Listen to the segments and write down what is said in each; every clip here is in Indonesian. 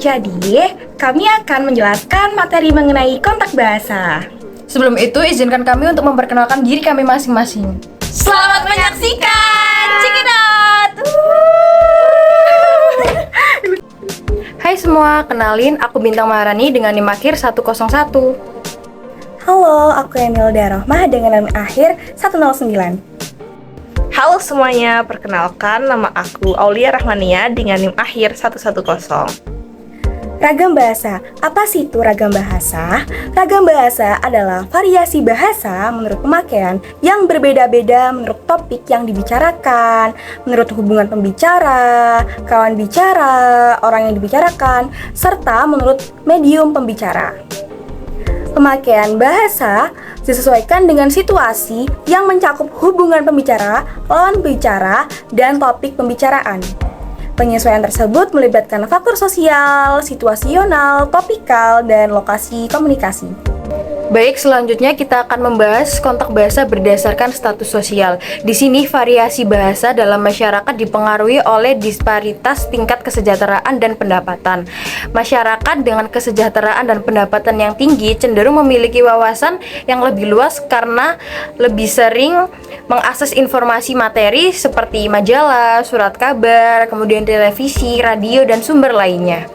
Jadi, kami akan menjelaskan materi mengenai kontak bahasa. Sebelum itu, izinkan kami untuk memperkenalkan diri kami masing-masing. Selamat menyaksikan! Check it out! Hai semua, kenalin aku Bintang Maharani dengan NIM akhir 101. Halo, aku Emilda Rohmah dengan NIM akhir 109. Halo semuanya, perkenalkan nama aku Aulia Rahmania dengan NIM akhir 110. Ragam bahasa. Apa sih itu ragam bahasa? Ragam bahasa adalah variasi bahasa menurut pemakaian yang berbeda-beda menurut topik yang dibicarakan, menurut hubungan pembicara, kawan bicara, orang yang dibicarakan, serta menurut medium pembicara. Pemakaian bahasa disesuaikan dengan situasi yang mencakup hubungan pembicara, lawan bicara, dan topik pembicaraan. Penyesuaian tersebut melibatkan faktor sosial, situasional, topikal, dan lokasi komunikasi. Baik, selanjutnya kita akan membahas kontak bahasa berdasarkan status sosial. Di sini variasi bahasa dalam masyarakat dipengaruhi oleh disparitas tingkat kesejahteraan dan pendapatan. Masyarakat dengan kesejahteraan dan pendapatan yang tinggi cenderung memiliki wawasan yang lebih luas karena lebih sering mengakses informasi materi seperti majalah, surat kabar, kemudian televisi, radio, dan sumber lainnya.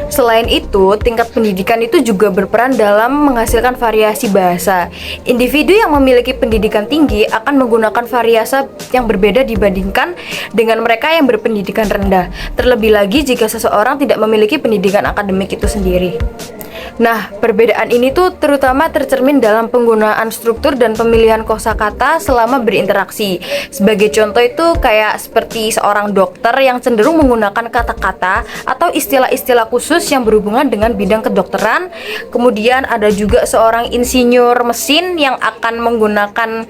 Selain itu, tingkat pendidikan itu juga berperan dalam menghasilkan variasi bahasa. Individu yang memiliki pendidikan tinggi akan menggunakan variasi yang berbeda dibandingkan dengan mereka yang berpendidikan rendah. Terlebih lagi jika seseorang tidak memiliki pendidikan akademik itu sendiri. Nah, perbedaan ini tuh terutama tercermin dalam penggunaan struktur dan pemilihan kosakata selama berinteraksi. Sebagai contoh itu kayak seperti seorang dokter yang cenderung menggunakan kata-kata atau istilah-istilah khusus yang berhubungan dengan bidang kedokteran. Kemudian ada juga seorang insinyur mesin yang akan menggunakan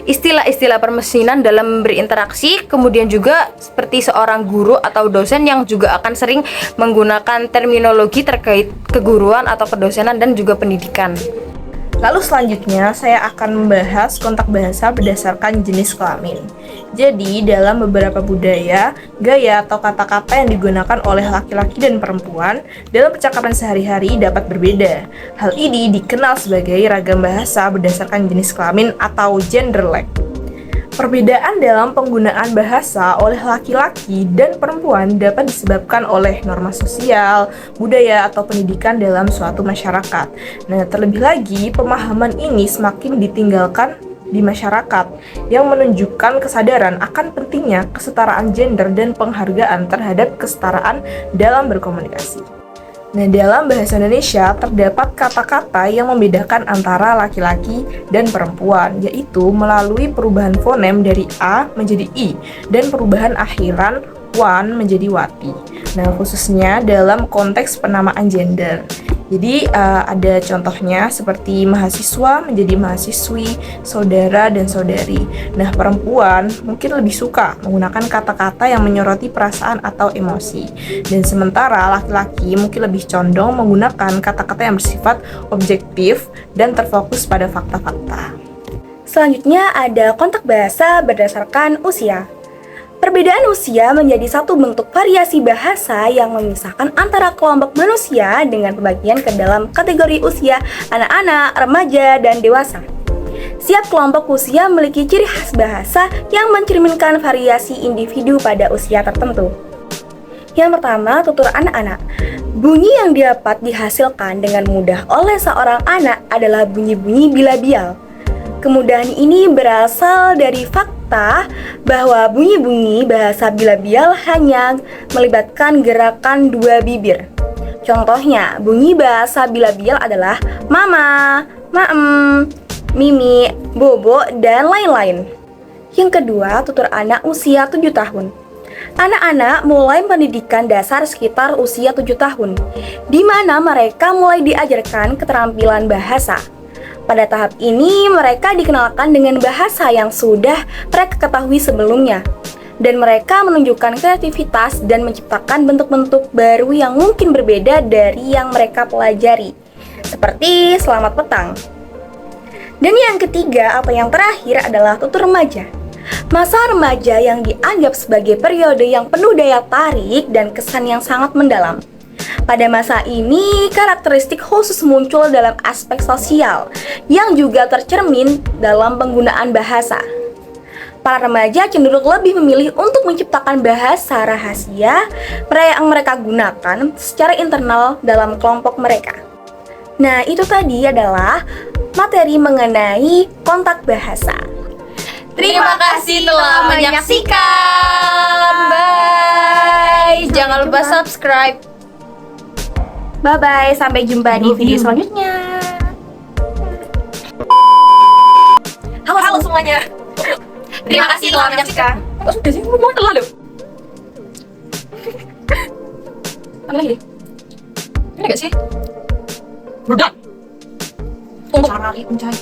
istilah-istilah permesinan dalam berinteraksi. Kemudian juga seperti seorang guru atau dosen yang juga akan sering menggunakan terminologi terkait keguruan atau kedosenan dan juga pendidikan. Lalu selanjutnya saya akan membahas kontak bahasa berdasarkan jenis kelamin. Jadi dalam beberapa budaya, gaya atau kata-kata yang digunakan oleh laki-laki dan perempuan dalam percakapan sehari-hari dapat berbeda. Hal ini dikenal sebagai ragam bahasa berdasarkan jenis kelamin atau genderlek. Perbedaan dalam penggunaan bahasa oleh laki-laki dan perempuan dapat disebabkan oleh norma sosial, budaya, atau pendidikan dalam suatu masyarakat. Nah, terlebih lagi, pemahaman ini semakin ditinggalkan di masyarakat yang menunjukkan kesadaran akan pentingnya kesetaraan gender dan penghargaan terhadap kesetaraan dalam berkomunikasi. Nah, dalam bahasa Indonesia terdapat kata-kata yang membedakan antara laki-laki dan perempuan, yaitu melalui perubahan fonem dari A menjadi I dan perubahan akhiran wan menjadi wati. Nah, khususnya dalam konteks penamaan gender. Jadi ada contohnya seperti mahasiswa menjadi mahasiswi, saudara dan saudari. Nah, perempuan mungkin lebih suka menggunakan kata-kata yang menyoroti perasaan atau emosi. Dan sementara laki-laki mungkin lebih condong menggunakan kata-kata yang bersifat objektif dan terfokus pada fakta-fakta. Selanjutnya ada kontak bahasa berdasarkan usia. Perbedaan usia menjadi satu bentuk variasi bahasa yang memisahkan antara kelompok manusia dengan pembagian ke dalam kategori usia anak-anak, remaja, dan dewasa. Setiap kelompok usia memiliki ciri khas bahasa yang mencerminkan variasi individu pada usia tertentu. Yang pertama, tutur anak-anak. Bunyi yang dapat dihasilkan dengan mudah oleh seorang anak adalah bunyi-bunyi bilabial. Kemudahan ini berasal dari fakta bahwa bunyi-bunyi bahasa bilabial hanya melibatkan gerakan dua bibir. Contohnya, bunyi bahasa bilabial adalah mama, maem, mimi, bobo, dan lain-lain. Yang kedua, tutur anak usia 7 tahun. Anak-anak mulai pendidikan dasar sekitar usia 7 tahun, di mana mereka mulai diajarkan keterampilan bahasa. Pada tahap ini, mereka dikenalkan dengan bahasa yang sudah mereka ketahui sebelumnya, dan mereka menunjukkan kreativitas dan menciptakan bentuk-bentuk baru yang mungkin berbeda dari yang mereka pelajari, seperti selamat petang. Dan yang ketiga atau yang terakhir adalah tutur remaja. Masa remaja yang dianggap sebagai periode yang penuh daya tarik dan kesan yang sangat mendalam. Pada masa ini, karakteristik khusus muncul dalam aspek sosial yang juga tercermin dalam penggunaan bahasa. Para remaja cenderung lebih memilih untuk menciptakan bahasa rahasia yang mereka gunakan secara internal dalam kelompok mereka. Nah, itu tadi adalah materi mengenai kontak bahasa. Terima kasih telah menyaksikan. Bye. Jangan lupa subscribe. Bye-bye, sampai jumpa di video selanjutnya. Halo semuanya. Terima kasih telah menyaksikan. Oh, sudah sih ngomong terlalu. Apa lagi? Ini gak sih? Udah. Tunggu. Cari pencari.